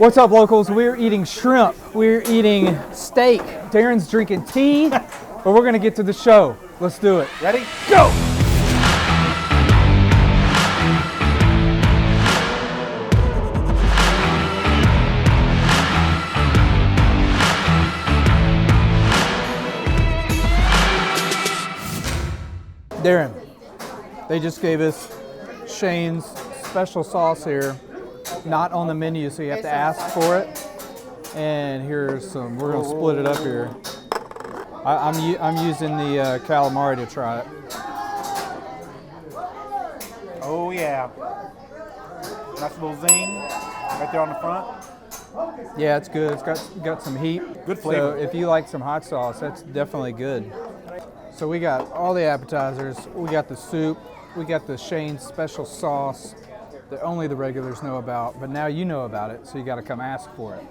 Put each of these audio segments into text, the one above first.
What's up, locals? We're eating shrimp. We're eating steak. Darren's drinking tea, but we're gonna get to the show. Let's do it. Ready? Go! Darren, they just gave us Shane's special sauce here. Not on the menu, so you have to ask for it. And here's some. We're gonna split it up here. I'm using the calamari to try it. Oh yeah, nice little zing right there on the front. Yeah, it's good. It's got some heat. Good flavor. So if you like some hot sauce, that's definitely good. So we got all the appetizers. We got the soup. We got the Shane's special sauce that only the regulars know about, but now you know about it, so you got to come ask for it.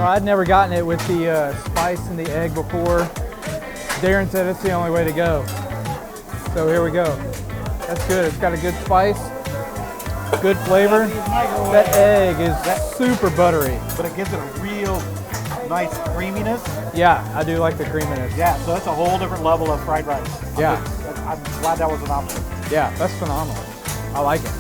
I'd never gotten it with the spice and the egg before. Darren said it's the only way to go. So here we go. That's good. It's got a good spice, good flavor. That egg is super buttery. But it gives it a real nice creaminess. Yeah, I do like the creaminess. Yeah, so that's a whole different level of fried rice. Yeah. I'm glad that was an option. Yeah, that's phenomenal. I like it.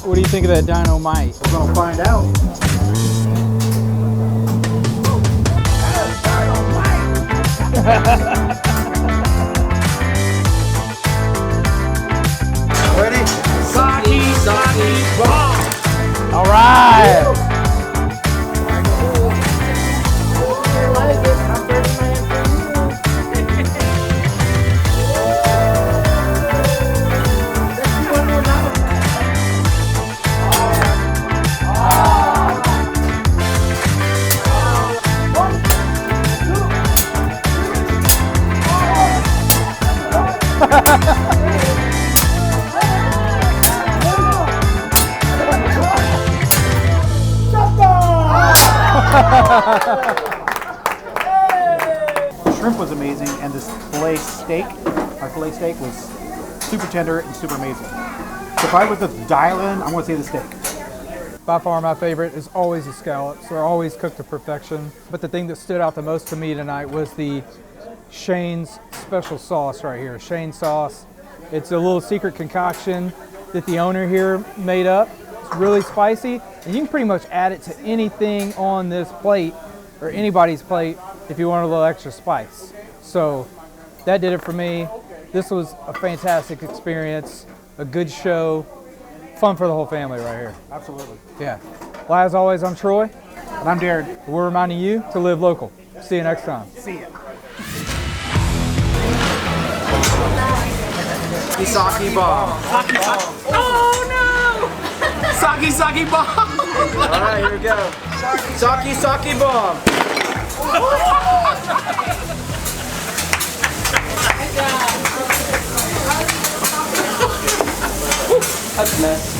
What do you think of that dynamite? We're gonna find out. Ready? Sake bomb. All right. The shrimp was amazing, and this filet steak, our filet steak was super tender and super amazing. So if I was to dial in, I'm gonna say the steak. By far my favorite is always the scallops. They're always cooked to perfection. But the thing that stood out the most to me tonight was the Shane's special sauce right here. Shane's sauce. It's a little secret concoction that the owner here made up. It's really spicy, and you can pretty much add it to anything on this plate or anybody's plate if you want a little extra spice. So that did it for me. This was a fantastic experience, a good show, fun for the whole family right here. Absolutely. Yeah. Well, as always, I'm Troy. And I'm Darren. We're reminding you to live local. See you next time. See ya. Sake bomb. Oh no! Sake bomb. All right, here we go. Sake bomb. That's a mess.